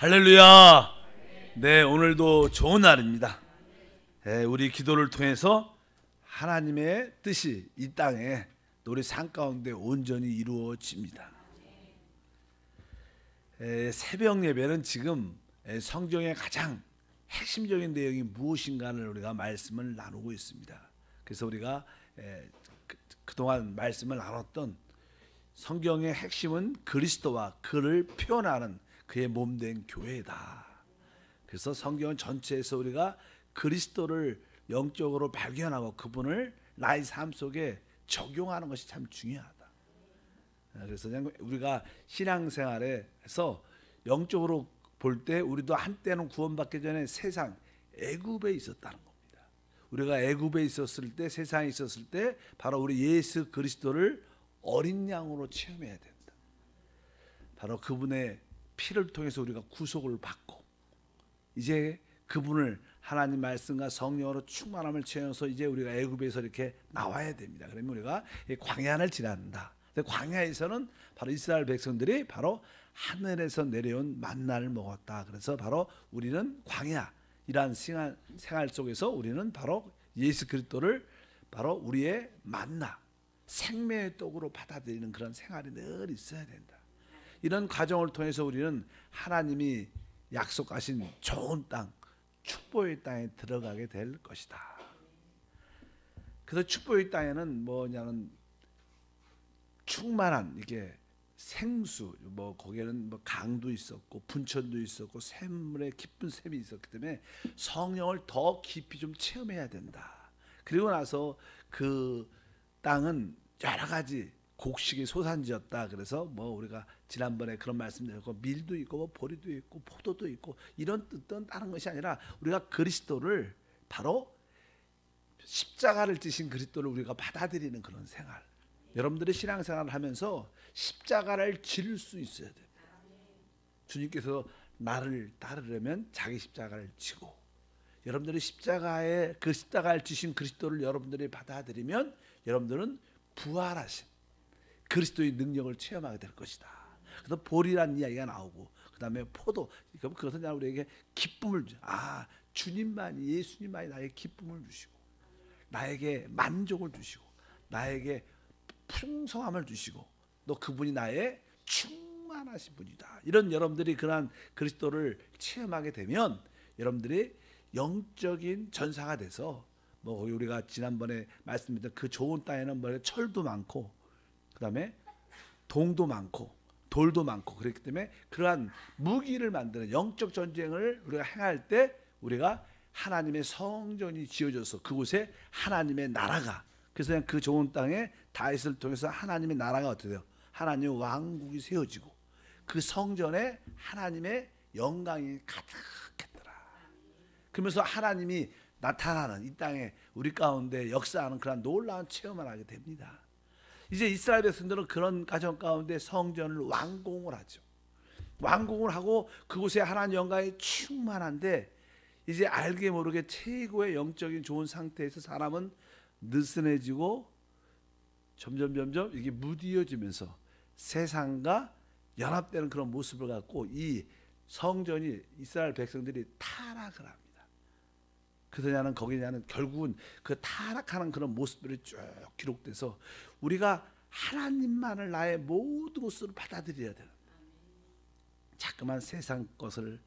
할렐루야. 네, 오늘도 좋은 날입니다. 우리 기도를 통해서 하나님의 뜻이 이 땅에 우리 삶 가운데 온전히 이루어집니다. 새벽 예배는 지금 성경의 가장 핵심적인 내용이 무엇인가를 우리가 말씀을 나누고 있습니다. 그래서 우리가 그동안 말씀을 나눴던 성경의 핵심은 그리스도와 그를 표현하는 그의 몸된 교회다. 그래서 성경 전체에서 우리가 그리스도를 영적으로 발견하고 그분을 나의 삶 속에 적용하는 것이 참 중요하다. 그래서 우리가 신앙생활에서 영적으로 볼 때 우리도 한때는 구원받기 전에 세상 애굽에 있었다는 겁니다. 우리가 애굽에 있었을 때, 세상에 있었을 때 바로 우리 예수 그리스도를 어린 양으로 체험해야 된다. 바로 그분의 피를 통해서 우리가 구속을 받고 이제 그분을 하나님 말씀과 성령으로 충만함을 채워서 이제 우리가 애굽에서 이렇게 나와야 됩니다. 그러면 우리가 광야를 지난다. 광야에서는 바로 이스라엘 백성들이 바로 하늘에서 내려온 만나를 먹었다. 그래서 바로 우리는 광야이란 생활 속에서 우리는 바로 예수 그리스도를 바로 우리의 만나, 생명의 떡으로 받아들이는 그런 생활이 늘 있어야 된다. 이런 과정을 통해서 우리는 하나님이 약속하신 좋은 땅, 축복의 땅에 들어가게 될 것이다. 그래서 축복의 땅에는 뭐냐면 충만한 이게 생수, 뭐 거기에는 뭐 강도 있었고 분천도 있었고 샘물의 깊은 샘이 있었기 때문에 성령을 더 깊이 좀 체험해야 된다. 그리고 나서 그 땅은 여러 가지 곡식의 소산지였다. 그래서 뭐 우리가 지난번에 그런 말씀드렸고 밀도 있고 뭐 보리도 있고 포도도 있고 이런 뜻은 다른 것이 아니라 우리가 그리스도를 바로 십자가를 지신 그리스도를 우리가 받아들이는 그런 생활. 여러분들이 신앙생활을 하면서 십자가를 질 수 있어야 돼요. 주님께서 나를 따르려면 자기 십자가를 지고 여러분들이 십자가에 그 십자가를 지신 그리스도를 여러분들이 받아들이면 여러분들은 부활하신 그리스도의 능력을 체험하게 될 것이다. 그래서 보리라는 이야기가 나오고 그 다음에 포도, 그것은 우리에게 기쁨을 주죠. 주님만이, 예수님만이 나에게 기쁨을 주시고 나에게 만족을 주시고 나에게 풍성함을 주시고 또 그분이 나의 충만하신 분이다. 이런 여러분들이 그러한 그리스도를 체험하게 되면 여러분들이 영적인 전사가 돼서 뭐 우리가 지난번에 말씀드렸던 그 좋은 땅에는 뭐 철도 많고 그 다음에 동도 많고 돌도 많고 그렇기 때문에 그러한 무기를 만드는 영적 전쟁을 우리가 행할 때 우리가 하나님의 성전이 지어져서 그곳에 하나님의 나라가 그래서 그냥 그 좋은 땅에 다윗을 통해서 하나님의 나라가 어떻게 돼요? 하나님의 왕국이 세워지고 그 성전에 하나님의 영광이 가득했더라. 그러면서 하나님이 나타나는 이 땅에 우리 가운데 역사하는 그런 놀라운 체험을 하게 됩니다. 이제 이스라엘 백성들은 그런 가정 가운데 성전을 완공을 하죠. 완공을 하고 그곳에 하나님 영광이 충만한데 이제 알게 모르게 최고의 영적인 좋은 상태에서 사람은 느슨해지고 점점 이게 무디어지면서 세상과 연합되는 그런 모습을 갖고 이 성전이 이스라엘 백성들이 타락을 합니다. 그래서 나는 거기냐는 결국은 그 타락하는 그런 모습들이 쭉 기록돼서 우리가 하나님만을 나의 모든 것으로 받아들여야 되는 자꾸만 세상 것을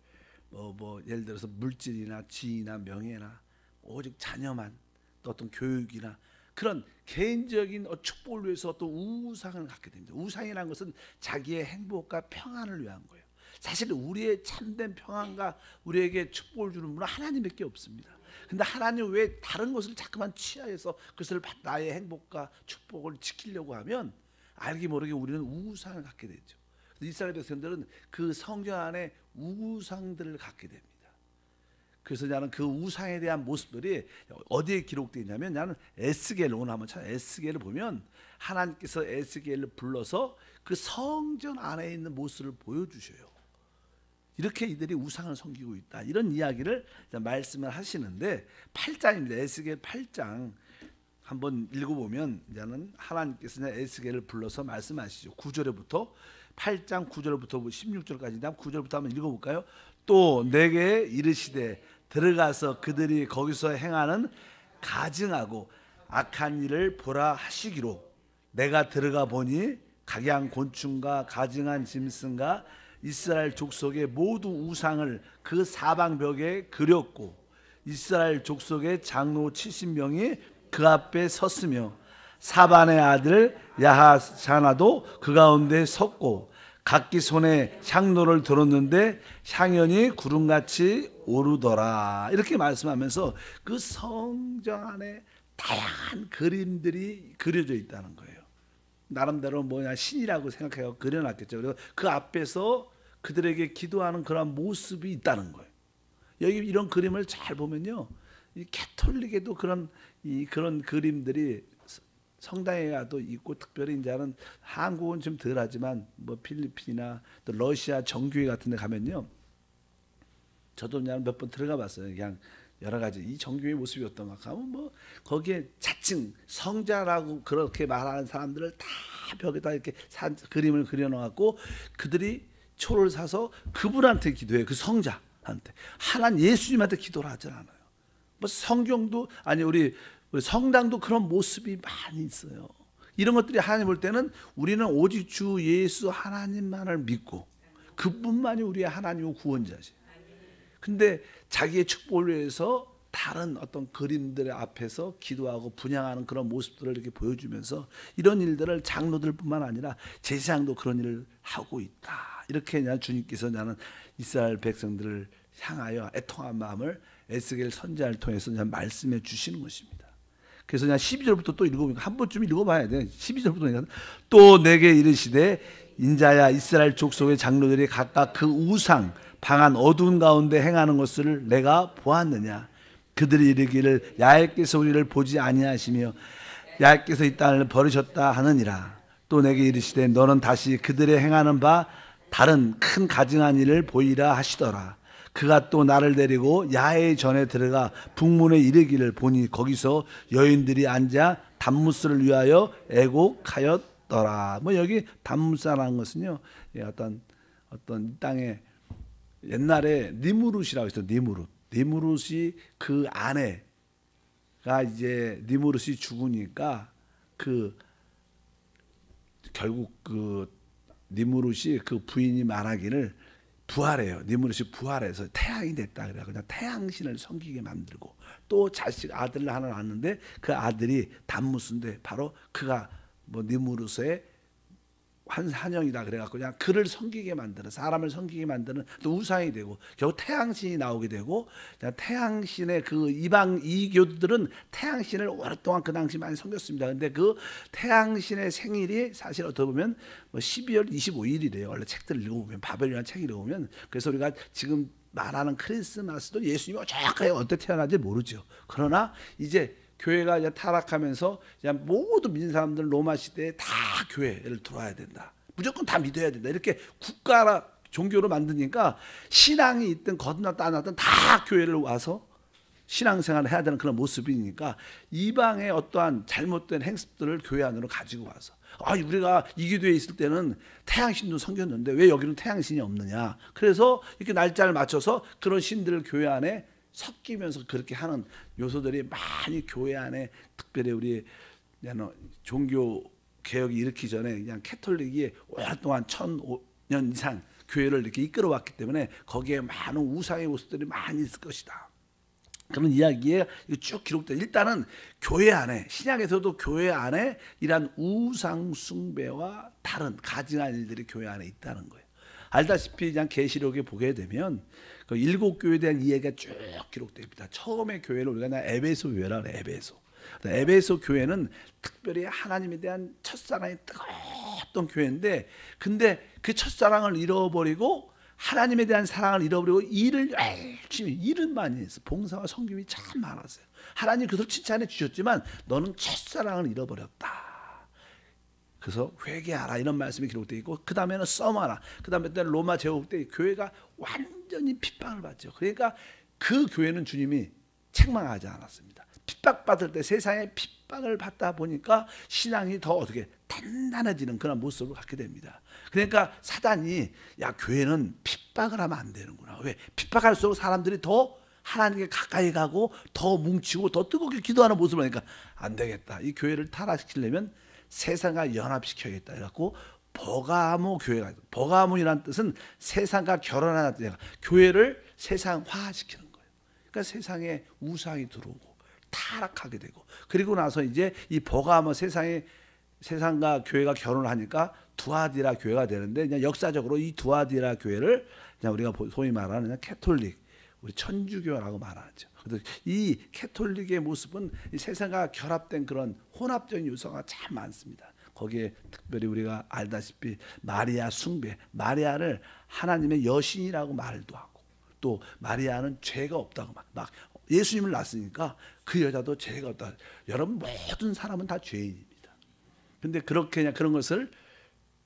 뭐 예를 들어서 물질이나 지위나 명예나 오직 자녀만 또 어떤 교육이나 그런 개인적인 축복을 위해서 또 우상을 갖게 됩니다. 우상이라는 것은 자기의 행복과 평안을 위한 거예요. 사실 우리의 참된 평안과 우리에게 축복을 주는 분은 하나님밖에 없습니다. 근데 하나님 왜 다른 것을 자꾸만 취하해서 그것을 나의 행복과 축복을 지키려고 하면 알게 모르게 우리는 우상을 갖게 되죠. 이스라엘 백성들은 그 성전 안에 우상들을 갖게 됩니다. 그래서 나는 그 우상에 대한 모습들이 어디에 기록되어 있냐면 나는 에스겔 오늘 한번 찾아 에스겔을 보면 하나님께서 에스겔을 불러서 그 성전 안에 있는 모습을 보여주셔요. 이렇게 이들이 우상을 섬기고 있다. 이런 이야기를 말씀을 하시는데 8장입니다. 에스겔 8장 한번 읽어보면 이제는 하나님께서 에스겔을 불러서 말씀하시죠. 9절에부터 8장 9절부터 16절까지 9절부터 한번 읽어볼까요? 또 내게 이르시되 들어가서 그들이 거기서 행하는 가증하고 악한 일을 보라 하시기로 내가 들어가 보니 각양 곤충과 가증한 짐승과 이스라엘 족속의 모두 우상을 그 사방벽에 그렸고 이스라엘 족속의 장로 70명이 그 앞에 섰으며 사반의 아들 야하사나도 그 가운데 섰고 각기 손에 향로를 들었는데 향연이 구름같이 오르더라. 이렇게 말씀하면서 그 성전 안에 다양한 그림들이 그려져 있다는 거예요. 나름대로 뭐냐 신이라고 생각해서 그려놨겠죠. 그래서 그 앞에서 그들에게 기도하는 그런 모습이 있다는 거예요. 여기 이런 그림을 잘 보면요, 이 캐톨릭에도 그런 그림들이 성당에 가도 있고, 특별히 이제는 한국은 좀 덜하지만 뭐 필리핀이나 또 러시아 정교회 같은 데 가면요, 저도 그냥 몇 번 들어가 봤어요. 그냥 여러 가지 이 정교회 모습이 어떤가 하면 뭐 거기에 자칭 성자라고 그렇게 말하는 사람들을 다 벽에다 이렇게 그림을 그려놓고 그들이 초를 사서 그분한테 기도해요. 그 성자한테. 하나님 예수님한테 기도를 하지 않아요. 뭐 성경도 아니 우리 성당도 그런 모습이 많이 있어요. 이런 것들이 하나님 볼 때는 우리는 오직 주 예수 하나님만을 믿고 그분만이 우리의 하나님의 구원자지. 근데 자기의 축복을 위해서 다른 어떤 그림들 앞에서 기도하고 분향하는 그런 모습들을 이렇게 보여주면서 이런 일들을 장로들뿐만 아니라 제사장도 그런 일을 하고 있다. 이렇게 그냥 주님께서 나는 이스라엘 백성들을 향하여 애통한 마음을 에스겔 선지자를 통해서 그냥 말씀해 주시는 것입니다. 그래서 그냥 12절부터 또 읽어보니까 한 번쯤 읽어봐야 돼. 12절부터 또 내게 이르시되 인자야 이스라엘 족속의 장로들이 각각 그 우상 방한 어두운 가운데 행하는 것을 내가 보았느냐. 그들이 이르기를 야훼께서 우리를 보지 아니하시며 야훼께서 이 땅을 버리셨다 하느니라. 또 내게 이르시되 너는 다시 그들의 행하는 바 다른 큰 가증한 일을 보이라 하시더라. 그가 또 나를 데리고 야훼의 전에 들어가 북문에 이르기를 보니 거기서 여인들이 앉아 단무스를 위하여 애곡하였더라. 뭐 여기 단무스라는 것은요, 어떤 땅에 옛날에 니무룻이라고 있어요. 니무룻이 그 아내가 이제 니무룻이 죽으니까 결국 니무룻이 그 부인이 말하기를 부활해요. 니무룻이 부활해서 태양이 됐다 그래요. 그냥 태양신을 섬기게 만들고 또 아들을 하나 낳았는데 그 아들이 단무스인데 바로 그가 뭐 니무룻의 한영이다 그래갖고 그냥 그를 섬기게 만드는, 사람을 섬기게 만드는 또 우상이 되고 결국 태양신이 나오게 되고, 태양신의 그 이방 이교들은 태양신을 오랫동안 그 당시 많이 섬겼습니다. 근데 그 태양신의 생일이 사실 어떻게 보면 뭐 12월 25일이래요. 원래 책들을 읽어보면, 바벨이라는 책을 읽어보면. 그래서 우리가 지금 말하는 크리스마스도 예수님이 정확하게 어떻게 태어난지 모르죠. 그러나 이제 교회가 이제 타락하면서 그냥 모든 믿는 사람들 로마 시대에 다 교회를 들어와야 된다. 무조건 다 믿어야 된다. 이렇게 국가라 종교로 만드니까 신앙이 있든 거듭났다 안 났든 다 교회를 와서 신앙생활을 해야 되는 그런 모습이니까 이방의 어떠한 잘못된 행습들을 교회 안으로 가지고 와서 우리가 이기도에 있을 때는 태양신도 섬겼는데 왜 여기는 태양신이 없느냐. 그래서 이렇게 날짜를 맞춰서 그런 신들을 교회 안에 섞이면서 그렇게 하는 요소들이 많이 교회 안에, 특별히 우리 종교 개혁이 일으키기 전에 그냥 캐톨릭이 오랫동안 1000년 이상 교회를 이렇게 이끌어왔기 때문에 거기에 많은 우상의 모습들이 많이 있을 것이다. 그런 이야기에 쭉 기록돼. 일단은 교회 안에, 신약에서도 교회 안에 이러한 우상 숭배와 다른 가증한 일들이 교회 안에 있다는 거예요. 알다시피 그냥 계시록에 보게 되면 그 7교회에 대한 이야기가 쭉 기록됩니다. 처음에 교회를 우리가 그냥 에베소 교회라 그래. 에베소 교회는 특별히 하나님에 대한 첫사랑이 뜨거웠던 교회인데, 근데 그 첫사랑을 잃어버리고 하나님에 대한 사랑을 잃어버리고 일을 열심히, 일은 많이 했어. 봉사와 섬김이 참 많았어요. 하나님 그것을 칭찬해 주셨지만 너는 첫사랑을 잃어버렸다. 그래서 회개하라 이런 말씀이 기록되어 있고, 그 다음에는 써마라. 그 다음에 로마 제국 때 교회가 완전히 핍박을 받죠. 그러니까 그 교회는 주님이 책망하지 않았습니다. 핍박받을 때 세상에 핍박을 받다 보니까 신앙이 더 어떻게 단단해지는 그런 모습을 갖게 됩니다. 그러니까 사단이 야 교회는 핍박을 하면 안 되는구나. 왜? 핍박할수록 사람들이 더 하나님께 가까이 가고 더 뭉치고 더 뜨겁게 기도하는 모습을 보니까 안 되겠다. 이 교회를 타락시키려면 세상과 연합시켜야겠다. 그래갖고 버가모 교회가 있어요. 버가모이라는 뜻은 세상과 결혼하는 뜻이에요. 교회를 세상화시키는 거예요. 그러니까 세상에 우상이 들어오고 타락하게 되고 그리고 나서 이제 이 버가모 세상과 교회가 결혼을 하니까 두아디라 교회가 되는데 그냥 역사적으로 이 두아디라 교회를 그냥 우리가 소위 말하는 그냥 캐톨릭 우리 천주교라고 말하죠. 그래서 이 캐톨릭의 모습은 이 세상과 결합된 그런 혼합적인 요소가 참 많습니다. 거기에 특별히 우리가 알다시피 마리아 숭배, 마리아를 하나님의 여신이라고 말도 하고 또 마리아는 죄가 없다고 막 예수님을 낳았으니까 그 여자도 죄가 없다. 여러분 모든 사람은 다 죄인입니다. 근데 그렇게 그냥 그런 것을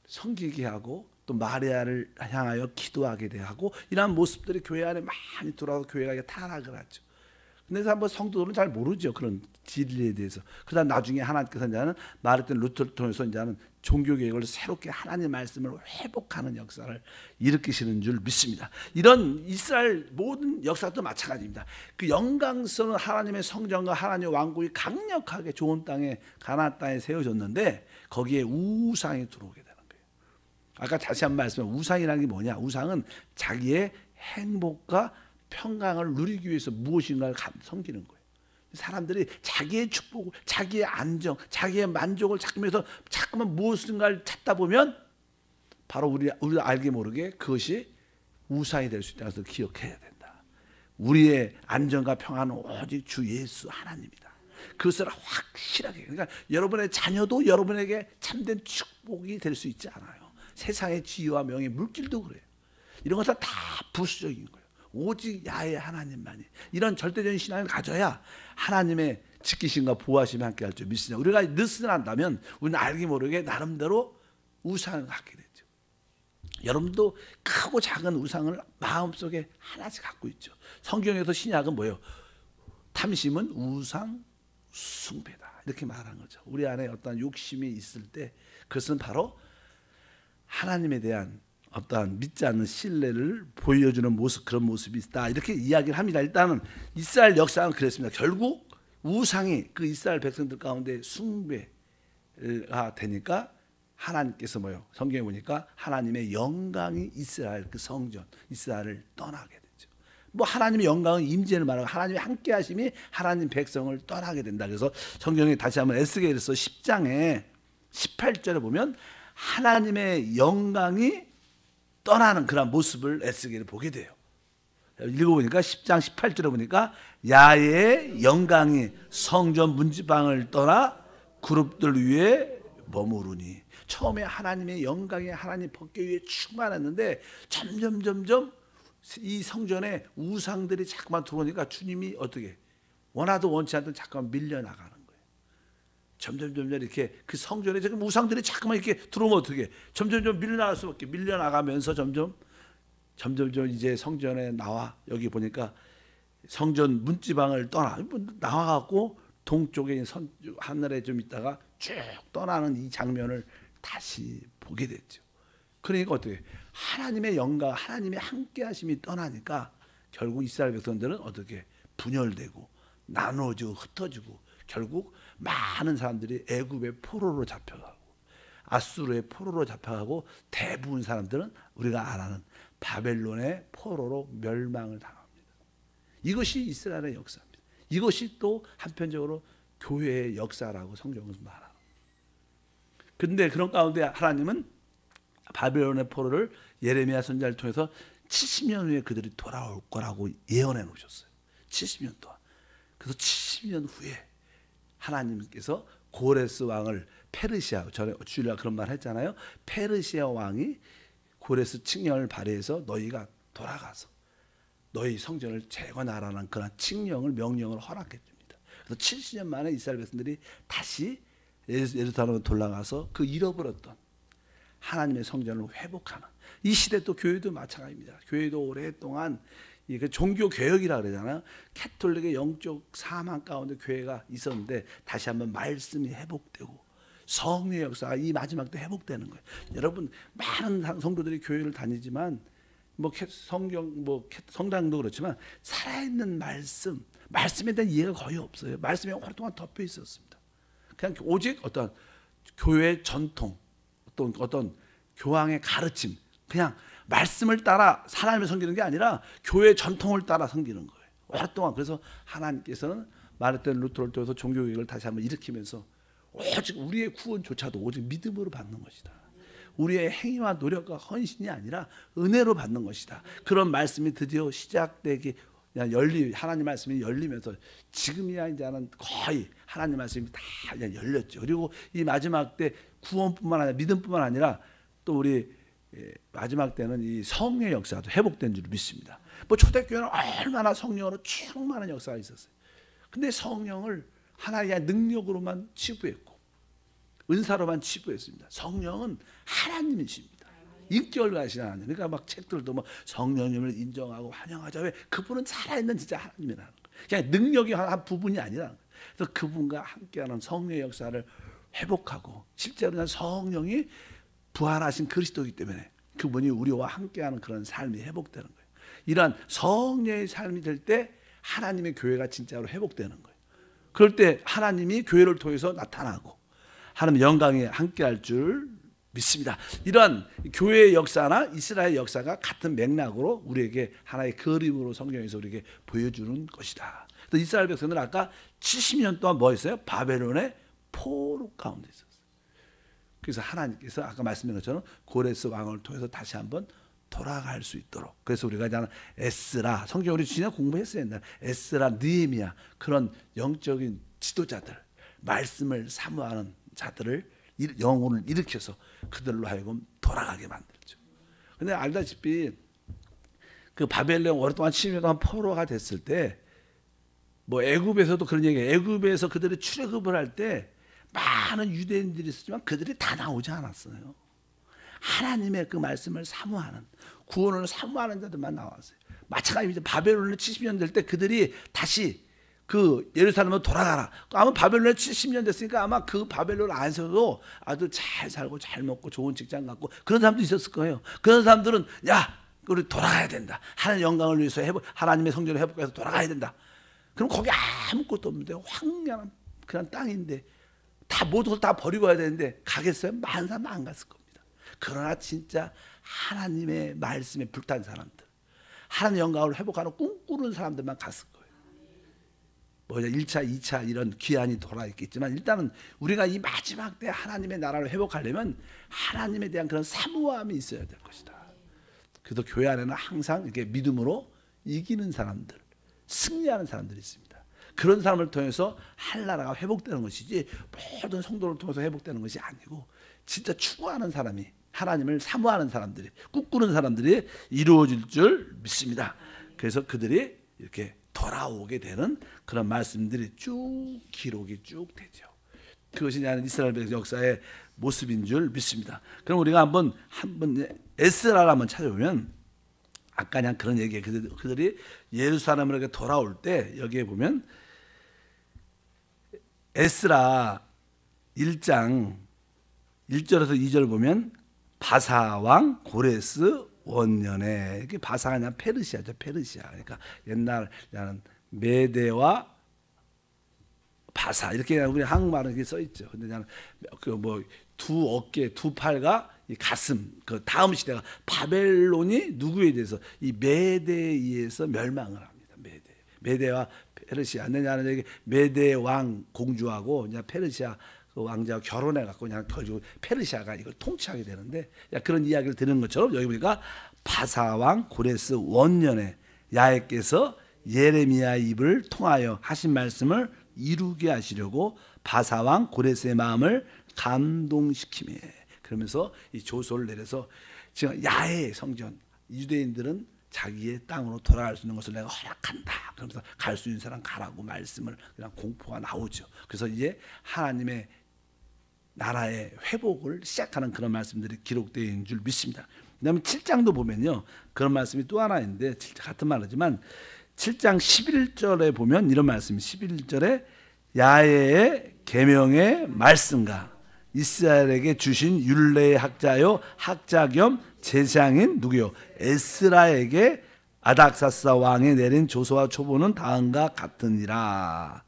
섬기게 하고 또 마리아를 향하여 기도하게 하고 이러한 모습들이 교회 안에 많이 들어와서 교회가 타락을 하죠. 근데 한번 성도들은 잘 모르죠. 그런 진리에 대해서. 그러다 나중에 하나님께서 이제는 마르틴 루터를 통해서 이제는 종교개혁을 새롭게 하나님의 말씀을 회복하는 역사를 일으키시는 줄 믿습니다. 이런 이스라엘 모든 역사도 마찬가지입니다. 그 영광스러운 하나님의 성전과 하나님의 왕국이 강력하게 좋은 땅에 가나안 땅에 세워졌는데 거기에 우상이 들어오게 되는 거예요. 아까 다시 한 번 말씀해 우상이라는 게 뭐냐? 우상은 자기의 행복과 평강을 누리기 위해서 무엇인가를 섬기는 거예요. 사람들이 자기의 축복을, 자기의 안정, 자기의 만족을 찾으면서 자꾸만 무엇인가를 찾다 보면 바로 우리가 알게 모르게 그것이 우상이 될 수 있다는 것을 기억해야 된다. 우리의 안정과 평안은 오직 주 예수 하나님이다. 그것을 확실하게, 그러니까 여러분의 자녀도 여러분에게 참된 축복이 될 수 있지 않아요. 세상의 지위와 명예, 물질도 그래요. 이런 것은 다 부수적인 거예요. 오직 야훼 하나님만이. 이런 절대적인 신앙을 가져야 하나님의 지키심과 보호하심이 함께 할 줄 믿습니다. 우리가 느슨한다면 우리는 알게 모르게 나름대로 우상을 갖게 되죠. 여러분도 크고 작은 우상을 마음속에 하나씩 갖고 있죠. 성경에서 신약은 뭐예요? 탐심은 우상 숭배다 이렇게 말한 거죠. 우리 안에 어떤 욕심이 있을 때 그것은 바로 하나님에 대한 어떠한 믿지 않는 신뢰를 보여주는 모습, 그런 모습이 있다 이렇게 이야기를 합니다. 일단은 이스라엘 역사는 그랬습니다. 결국 우상이 그 이스라엘 백성들 가운데 숭배가 되니까 하나님께서 뭐요? 성경에 보니까 하나님의 영광이 이스라엘 그 성전 이스라엘을 떠나게 되죠. 뭐 하나님의 영광은 임재를 말하고 하나님의 함께하심이 하나님 백성을 떠나게 된다. 그래서 성경에 다시 한번 에스겔서 10장에 18절에 보면 하나님의 영광이 떠나는 그런 모습을 에스겔을 보게 돼요. 읽어보니까 10장 18절에 보니까 야훼의 영광이 성전 문지방을 떠나 그룹들 위에 머무르니. 처음에 하나님의 영광이 하나님 법궤 위에 충만했는데 점점 이 성전에 우상들이 자꾸만 들어오니까 주님이 어떻게 원하도 원치 않던 자꾸만 밀려나가는 거예요. 점점 이렇게 그 성전에 지금 우상들이 자꾸만 이렇게 들어오면 어떻게 점점 밀려나갈 수밖에 밀려나가면서 점점 이제 성전에 나와 여기 보니까 성전 문지방을 떠나 나와갖고 동쪽에 하늘에 좀 있다가 쭉 떠나는 이 장면을 다시 보게 됐죠. 그러니까 어떻게 하나님의 영광, 하나님의 함께하심이 떠나니까 결국 이스라엘 백성들은 어떻게 분열되고 나눠지고 흩어지고 결국 많은 사람들이 애굽의 포로로 잡혀가고 아수르의 포로로 잡혀가고 대부분 사람들은 우리가 아는 바벨론의 포로로 멸망을 당합니다. 이것이 이스라엘의 역사입니다. 이것이 또 한편적으로 교회의 역사라고 성경은 말합니다. 그런데 그런 가운데 하나님은 바벨론의 포로를 예레미야 선지자를 통해서 70년 후에 그들이 돌아올 거라고 예언해 놓으셨어요. 70년 동안. 그래서 70년 후에 하나님께서 고레스 왕을 페르시아, 전에 주일날 그런 말 했잖아요. 페르시아 왕이 고레스 칙령을 발휘해서 너희가 돌아가서 너희 성전을 재건하라는 그런 칙령을 명령을 허락해 줍니다. 그래서 70년 만에 이스라엘 백성들이 다시 예루살렘으로 돌아가서 그 잃어버렸던 하나님의 성전을 회복하는 이 시대 또 교회도 마찬가지입니다. 교회도 오랫동안 이그 종교 개혁이라 그러잖아요. 캐톨릭의 영적 사망 가운데 교회가 있었는데 다시 한번 말씀이 회복되고 성령의 역사가 이 마지막 때 회복되는 거예요. 여러분 많은 성도들이 교회를 다니지만 뭐 성경 뭐 성당도 그렇지만 살아있는 말씀에 대한 이해가 거의 없어요. 말씀에 오랫동안 덮여 있었습니다. 그냥 오직 어떤 교회의 전통, 어떤 교황의 가르침, 그냥 말씀을 따라 하나님을 섬기는 게 아니라 교회의 전통을 따라 섬기는 거예요. 오랫동안. 그래서 하나님께서는 마르틴 루터를 통해서 종교개혁을 다시 한번 일으키면서 오직 우리의 구원조차도 오직 믿음으로 받는 것이다. 우리의 행위와 노력과 헌신이 아니라 은혜로 받는 것이다. 그런 말씀이 드디어 시작되기 하나님 말씀이 열리면서 지금이야 이제는 거의 하나님 말씀이 다 열렸죠. 그리고 이 마지막 때 구원뿐만 아니라 믿음뿐만 아니라 또 우리 마지막 때는 이 성령의 역사도 회복된 줄 믿습니다. 뭐 초대교회는 얼마나 성령으로 충만한 역사가 있었어요. 근데 성령을 하나의 능력으로만 치부했고 은사로만 치부했습니다. 성령은 하나님이십니다. 인격을 가시는 하나님. 그러니까 막 책들도 뭐 성령님을 인정하고 환영하자. 왜? 그분은 살아있는 진짜 하나님이라는 거예요. 그냥 능력이 한 부분이 아니라는 거예요. 그래서 그분과 함께하는 성령의 역사를 회복하고 실제로는 성령이 부활하신 그리스도이기 때문에 그분이 우리와 함께하는 그런 삶이 회복되는 거예요. 이러한 성령의 삶이 될 때 하나님의 교회가 진짜로 회복되는 거예요. 그럴 때 하나님이 교회를 통해서 나타나고 하나님의 영광에 함께할 줄 믿습니다. 이러한 교회의 역사나 이스라엘 역사가 같은 맥락으로 우리에게 하나의 그림으로 성경에서 우리에게 보여주는 것이다. 또 이스라엘 백성들은 아까 70년 동안 뭐 했어요? 바벨론의 포로 가운데 있었어요. 그래서 하나님께서 아까 말씀드린 것처럼 고레스 왕을 통해서 다시 한번 돌아갈 수 있도록. 그래서 우리가 이제 에스라, 성경 우리 지난 공부했어요. 옛날 에스라, 느헤미야 그런 영적인 지도자들, 말씀을 사모하는 자들을 영혼을 일으켜서 그들로 하여금 돌아가게 만들죠. 근데 알다시피 그 바벨론 오랫동안 70년 동안 포로가 됐을 때 뭐 애굽에서도 그런 얘기예요. 애굽에서 그들이 출애굽을 할 때 많은 유대인들이 있었지만 그들이 다 나오지 않았어요. 하나님의 그 말씀을 사모하는 구원을 사모하는 자들만 나왔어요. 마찬가지로 바벨론에 70년 될 때 그들이 다시 그 예루살렘으로 돌아가라. 아마 바벨론에 70년 됐으니까 아마 그 바벨론 안에서도 아주 잘 살고 잘 먹고 좋은 직장 갖고 그런 사람도 있었을 거예요. 그런 사람들은 야 우리 돌아가야 된다. 하나님의 영광을 위해서 하나님의 성전을 회복해서 돌아가야 된다. 그럼 거기 아무것도 없는데 황량한 그냥 땅인데 다 모두 다 버리고 와야 되는데 가겠어요? 많은 사람 안 갔을 겁니다. 그러나 진짜 하나님의 말씀에 불탄 사람들, 하나님의 영광을 회복하는 꿈꾸는 사람들만 갔을 거예요. 뭐 1차, 2차 이런 기한이 돌아있겠지만 일단은 우리가 이 마지막 때 하나님의 나라를 회복하려면 하나님에 대한 그런 사모함이 있어야 될 것이다. 그래서 교회 안에는 항상 이렇게 믿음으로 이기는 사람들, 승리하는 사람들이 있습니다. 그런 사람을 통해서 할 나라가 회복되는 것이지 모든 성도를 통해서 회복되는 것이 아니고 진짜 추구하는 사람이 하나님을 사모하는 사람들이 꿈꾸는 사람들이 이루어질 줄 믿습니다. 그래서 그들이 이렇게 돌아오게 되는 그런 말씀들이 쭉 기록이 쭉 되죠. 그것이 이스라엘 역사의 모습인 줄 믿습니다. 그럼 우리가 한번 에스라를 한번 찾아보면 아까 그냥 그런 얘기예요. 그들이 예루살렘으로 이렇게 돌아올 때 여기에 보면 에스라 1장 1절에서 2절 보면 바사왕 고레스 원년에 이게 바사가 그냥 페르시아죠. 페르시아. 그러니까 옛날 메대와 바사 이렇게 우리 한국말은 이렇게 써 있죠. 근데 나는 그 뭐 두 어깨, 두 팔과 이 가슴 그 다음 시대가 바벨론이 누구에 대해서 이 메대에 의해서 멸망을 합니다. 메대와 페르시아. 내냐는 얘기 메대 왕 공주하고 이제 페르시아 그 왕자와 결혼해 갖고 그냥 결국 페르시아가 이걸 통치하게 되는데 그런 이야기를 들은 것처럼 여기 보니까 바사 왕 고레스 원년에 야훼께서 예레미야 입을 통하여 하신 말씀을 이루게 하시려고 바사 왕 고레스의 마음을 감동시키며 그러면서 이 조서를 내려서 지금 야훼 성전 유대인들은 자기의 땅으로 돌아갈 수 있는 것을 내가 허락한다. 그러면서 갈 수 있는 사람 가라고 말씀을 그냥 공포가 나오죠. 그래서 이제 하나님의 나라의 회복을 시작하는 그런 말씀들이 기록되어 있는 줄 믿습니다. 그다음에 7장도 보면요. 그런 말씀이 또 하나 있는데 같은 말이지만 7장 11절에 보면 이런 말씀이 11절에 야훼의 계명의 말씀과 이스라엘에게 주신 율례의 학자요 학자 겸 제사장인 누구요? 에스라에게 아닥사스다 왕이 내린 조서와 초보는 다음과 같으니라.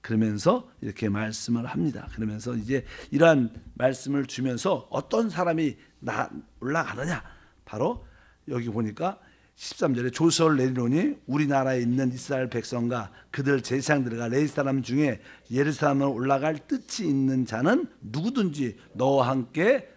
그러면서 이렇게 말씀을 합니다. 그러면서 이제 이러한 말씀을 주면서 어떤 사람이 올라가느냐? 바로 여기 보니까 13절에 조서를 내리노니 우리나라에 있는 이스라엘 백성과 그들 제사장들과 레위 사람 중에 예루살렘을 올라갈 뜻이 있는 자는 누구든지 너와 함께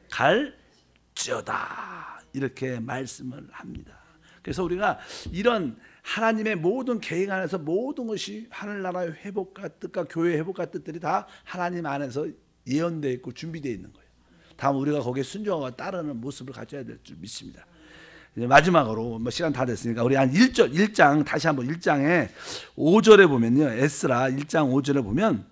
갈지어다. 이렇게 말씀을 합니다. 그래서 우리가 이런 하나님의 모든 계획 안에서 모든 것이 하늘나라의 회복과 뜻과 교회의 회복과 뜻들이 다 하나님 안에서 예언되어 있고 준비되어 있는 거예요. 다만 우리가 거기에 순종하고 따르는 모습을 가져야 될 줄 믿습니다. 이제 마지막으로 뭐 시간 다 됐으니까 우리 한 1장 다시 한번 1장에 5절에 보면요. 에스라 1장 5절에 보면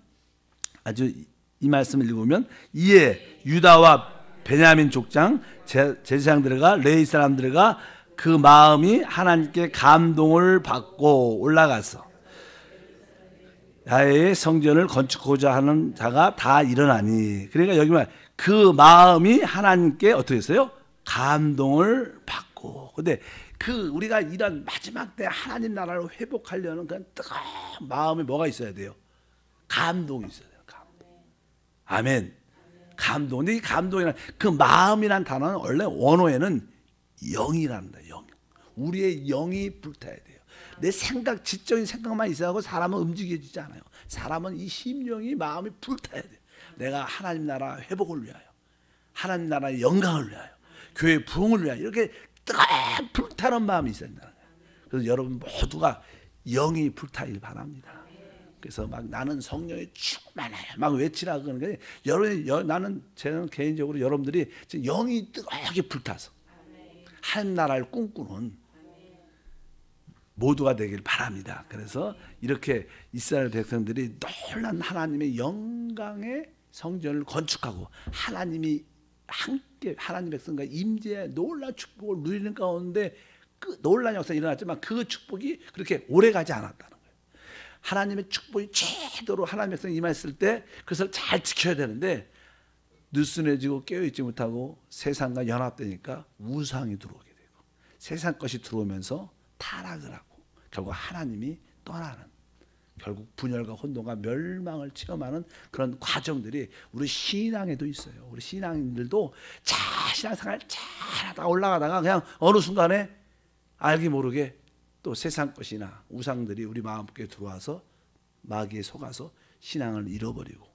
아주 이 말씀을 읽으면 이에 유다와 베냐민 족장 제사장들과 레위 사람들과 그 마음이 하나님께 감동을 받고 올라가서 야훼의 성전을 건축하고자 하는 자가 다 일어나니. 그러니까 여기 말 그 마음이 하나님께 어떻게 했어요? 감동을 받고. 근데 그 우리가 이런 마지막 때 하나님 나라를 회복하려는 그런 뜨거운 마음이 뭐가 있어야 돼요? 감동이 있어야 돼요. 감동. 아멘. 감동. 근데 이 감동이란 그 마음이란 단어는 원래 원어에는 영이란다. 영. 우리의 영이 불타야 돼요. 내 생각, 지적인 생각만 있어야 하고 사람은 움직여지지 않아요. 사람은 이 심령이 마음이 불타야 돼요. 내가 하나님 나라 회복을 위하여, 하나님 나라의 영광을 위하여, 교회 부흥을 위하여 이렇게 뜨거운 불타는 마음이 있어야 된다는 거예요. 그래서 여러분 모두가 영이 불타길 바랍니다. 그래서 막 나는 성령이 충만해요. 막 외치라 그러는 게 나는 저는 개인적으로 여러분들이 영이 뜨겁게 불타서 하나님 나라를 꿈꾸는 모두가 되길 바랍니다. 그래서 이렇게 이스라엘 백성들이 놀란 하나님의 영광의 성전을 건축하고 하나님이 함께 하나님 백성과 임재의 놀라운 축복을 누리는 가운데 그 놀라운 역사가 일어났지만 그 축복이 그렇게 오래가지 않았다는 거예요. 하나님의 축복이 제대로 하나님 백성이 임했을 때 그것을 잘 지켜야 되는데 느슨해지고 깨어있지 못하고 세상과 연합되니까 우상이 들어오게 되고 세상 것이 들어오면서 타락을 하고 결국 하나님이 떠나는, 결국 분열과 혼돈과 멸망을 체험하는 그런 과정들이 우리 신앙에도 있어요. 우리 신앙인들도 신앙생활 잘하다가 올라가다가 그냥 어느 순간에 알게 모르게 또 세상 것이나 우상들이 우리 마음속에 들어와서 마귀에 속아서 신앙을 잃어버리고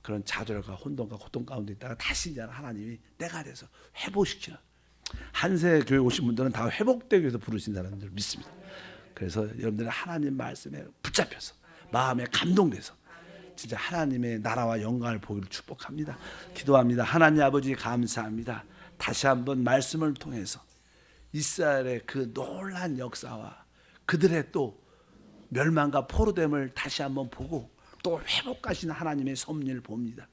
그런 좌절과 혼돈과 고통 가운데 있다가 다시 이제 하나님이 때가 돼서 회복시키는, 한세 교회 오신 분들은 다 회복되기 위해서 부르신 사람들 믿습니다. 그래서 여러분들은 하나님 말씀에 붙잡혀서 마음에 감동돼서 진짜 하나님의 나라와 영광을 보기를 축복합니다. 기도합니다. 하나님 아버지 감사합니다. 다시 한번 말씀을 통해서 이스라엘의 그 놀란 역사와 그들의 또 멸망과 포로됨을 다시 한번 보고 또 회복하시는 하나님의 섭리를 봅니다.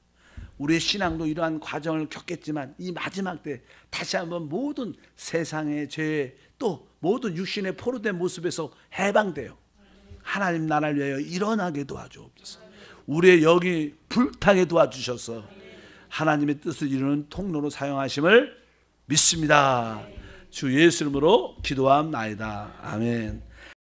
우리의 신앙도 이러한 과정을 겪겠지만 이 마지막 때 다시 한번 모든 세상의 죄 또 모든 육신의 포로된 모습에서 해방되어 하나님 나라를 위하여 일어나게 도와주옵소서. 우리의 영이 불타게 도와주셔서 하나님의 뜻을 이루는 통로로 사용하심을 믿습니다. 주 예수 이름으로 기도함나이다. 아멘.